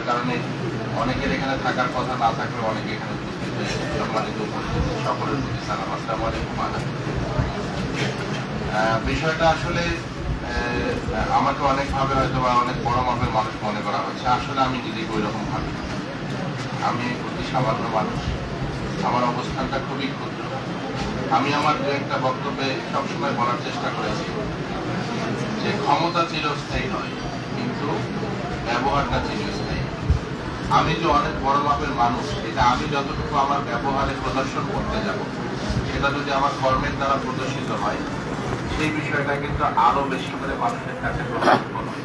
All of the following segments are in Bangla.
কারণে অনেকের এখানে থাকার কথা না থাকলে অনেকে এখানে উপস্থিত হয়েছে। সম্মানিত উপস্থিতি সকলের প্রতি সালাম, আসসালামু আলাইকুম। বিষয়টা আসলে আমাকে অনেকভাবে হয়তো বা অনেক বড় মাপের মানুষ মনে করা হচ্ছে। আসলে আমি নিজেকে ওই রকম ভাবি। আমি অতি সামান্য মানুষ, আমার অবস্থানটা খুবই ক্ষুদ্র। আমি আমার দু একটা বক্তব্যে সবসময় বলার চেষ্টা করেছি যে ক্ষমতা চিরস্থায়ী নয়, কিন্তু ব্যবহারটা চিরস্থায়ী। আমি যে অনেক বড় মাপের মানুষ, এটা আমি যতটুকু আমার ব্যবহারে প্রদর্শন করতে যাব, সেটা যদি আমার কর্মের দ্বারা প্রদর্শিত হয়, সেই বিষয়টা কিন্তু আরো বেশি করে মানুষের কাছে গ্রহণযোগ্য নয়।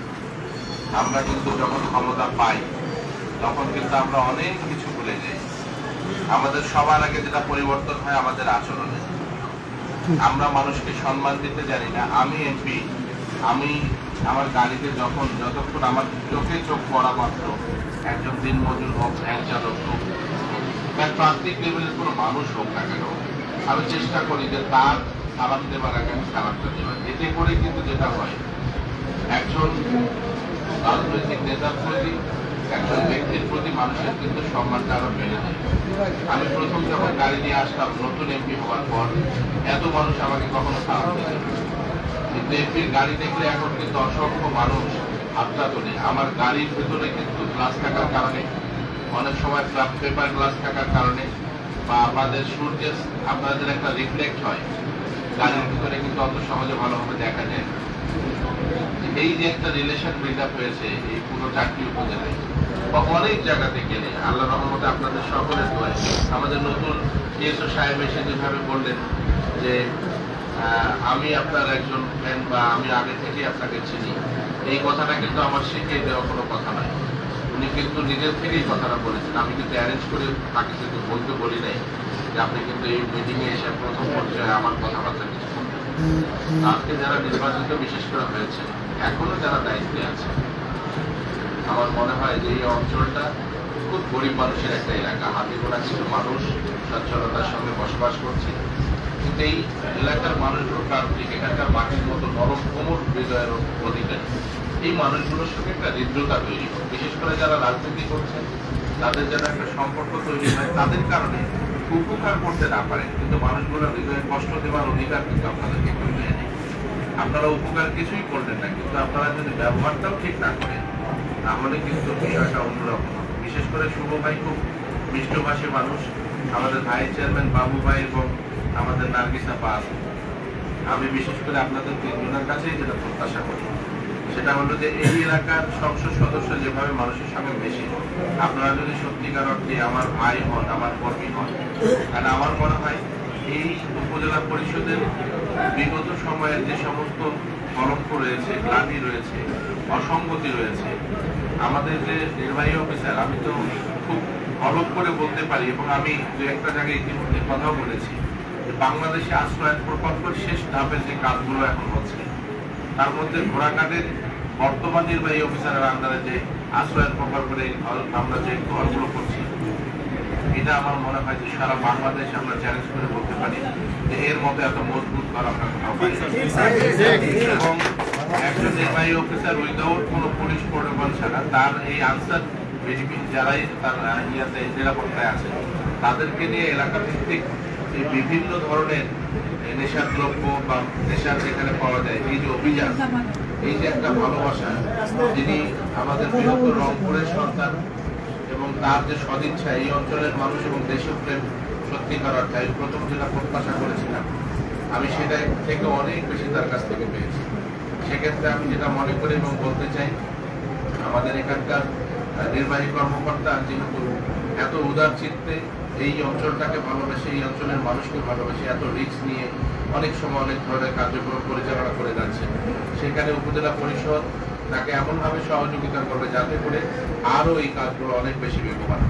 আমরা কিন্তু যখন ক্ষমতা পাই তখন কিন্তু আমরা অনেক কিছু ভুলে যাই। আমাদের সবার আগে যেটা পরিবর্তন হয় আমাদের আচরণে। আমরা মানুষকে সম্মান দিতে জানি না। আমি এমপি, আমি আমার গাড়িতে যতক্ষণ আমার চোখে চোখ পড়া মাত্র একজন দিনমজুর হোক, ভ্যান চালক হোক, তার প্রান্তিক লেভেলের কোনো মানুষ হোক না কেন, আমি চেষ্টা করি যে তার সালাম দেওয়ার আগে আমি সালামটা দেওয়ার। এতে করে কিন্তু যেটা হয়, একজন রাজনৈতিক নেতার প্রতি, একজন ব্যক্তির প্রতি মানুষের কিন্তু সম্মানটা আরো বেড়ে যায়। আমি প্রথম যখন গাড়ি নিয়ে আসলাম নতুন এমপি হওয়ার পর, এত মানুষ আমাকে কখনো সালাম দিত, কিন্তু এমপির গাড়ি দেখলে এখন কিন্তু অসংখ্য মানুষ হাতটা তোলে। আমার গাড়ির ভেতরে কিন্তু গ্লাস থাকার কারণে, অনেক সময় পেপার গ্লাস থাকার কারণে, বা আমাদের সূর্যের আপনাদের একটা রিফ্লেক্ট হয়, গাড়ির ভিতরে কিন্তু অত সহজে ভালোভাবে দেখা যায়। এই যে একটা রিলেশন বিল্ড আপ হয়েছে এই পুরো চাকরি উপজেলায় বা অনেক জায়গাতে গেলে, আল্লাহ রহমতে আপনাদের সকলের দোয়ায় আমাদের নতুন টিএসও সাহেব এসে যেভাবে বললেন যে আমি আপনার একজন ফ্যান বা আমি আগে থেকে আপনাকে চিনি, এই কথাটা কিন্তু আমার শিখিয়ে দেওয়া কোনো কথা নয়। উনি কিন্তু নিজের থেকেই কথাটা বলেছেন। আমি কিন্তু অ্যারেঞ্জ করে তাকে কিন্তু বলতে বলি নাই যে আপনি কিন্তু এই মিটিংয়ে এসে প্রথম পর্যায়ে আমার কথাবার্তা কিছু বলবেন। আজকে যারা নির্বাচিত বিশেষ করে হয়েছে, এখনো যারা দায়িত্বে আছে, আমার মনে হয় যে এই অঞ্চলটা খুব গরিব মানুষের একটা এলাকা। হাতে গোনা কিছু মানুষ সচ্ছলতার সঙ্গে বসবাস করছে, কিন্তু এই এলাকার মানুষগুলো প্রান্তিক, এখানকার মাটির মতো নরম কোমল হৃদয়ের অধিকারী। এই মানুষগুলোর সঙ্গে একটা হৃদ্রতা তৈরি হয়। বিশেষ করে যারা রাজনীতি করছেন তাদের যেন একটা সম্পর্ক তৈরি হয়, তাদের কারণে উপকার করতে না পারে, কিন্তু মানুষগুলোর হৃদয়ে কষ্ট দেওয়ার অধিকার কিন্তু আপনাদেরকে কেউ দেয় নেই। আপনারা উপকার কিছুই করলেন না, কিন্তু আপনারা যদি ব্যবহারটাও ঠিক না করেন তাহলে কিন্তু বিষয়টা অন্যরকম হবে। বিশেষ করে শুভ ভাই খুব মিষ্টভাষী মানুষ, আমাদের ভাইস চেয়ারম্যান বাবু ভাই এবং আমাদের নার্গিসা পা আছে। আমি বিশেষ করে আপনাদের তিনজনের কাছেই যেটা প্রত্যাশা করি, সেটা হলো যে এই এলাকার সংসদ সদস্য যেভাবে মানুষের সঙ্গে বেশি, আপনারা যদি সত্যিকার অর্থে আমার ভাই হন, আমার কর্মী হন, কারণ আমার মনে হয় এই উপজেলা পরিষদের বিগত সময়ের যে সমস্ত কলঙ্ক রয়েছে, গ্লানি রয়েছে, অসঙ্গতি রয়েছে, আমাদের যে নির্বাহী অফিসার, আমি তো খুব অলপ করে বলতে পারি এবং আমি দু একটা জায়গায় ইতিমধ্যে কথাও বলেছি, বাংলাদেশে আশ্রয় প্রকল্পের শেষ ধাপের যে কাজগুলো এখন হচ্ছে, তার মধ্যে ঘোড়াঘাটের বর্তমান নির্বাহী অফিসারের আন্ডারে যে আশ্রয় প্রকল্পের আমরা যে ঘরগুলো করছি, এটা আমার মনে হয় যে সারা বাংলাদেশে আমরা চ্যালেঞ্জ করে বলতে পারি যে এর মতো এত মজবুত ঘর আমরা কোথাও পাই। এবং একজন নির্বাহী অফিসার উইদাউট কোনো পুলিশ প্রোটোকল ছাড়া তার এই আনসার বিজেপি যারাই তার ইয়াতে নিরাপত্তায় আছে, তাদেরকে নিয়ে এলাকা ভিত্তিক এই বিভিন্ন ধরনের নেশার দ্রব্য বা নেশার যেখানে পাওয়া যায়, এই যে অভিযান, এই যে একটা ভালোবাসা, যিনি আমাদের বৃহত্তর রংপুরের সন্তান এবং তার যে সদিচ্ছা, এই অঞ্চলের মানুষ এবং দেশপ্রেম সত্যিকার অর্থে প্রথম যেটা প্রত্যাশা করেছিলাম, আমি সেটা থেকে অনেক বেশি তার কাছ থেকে পেয়েছি। সেক্ষেত্রে আমি যেটা মনে করি এবং বলতে চাই, আমাদের এখানকার নির্বাহী কর্মকর্তা যেহেতু এত উদার চিত্তে এই অঞ্চলটাকে ভালোবেসে, এই অঞ্চলের মানুষকে ভালোবেসে এত রিস্ক নিয়ে অনেক সময় অনেক ধরনের কার্যক্রম পরিচালনা করে যাচ্ছে, সেখানে উপজেলা পরিষদ তাকে এমনভাবে সহযোগিতা করবে যাতে করে আরো এই কাজগুলো অনেক বেশি বেগবান।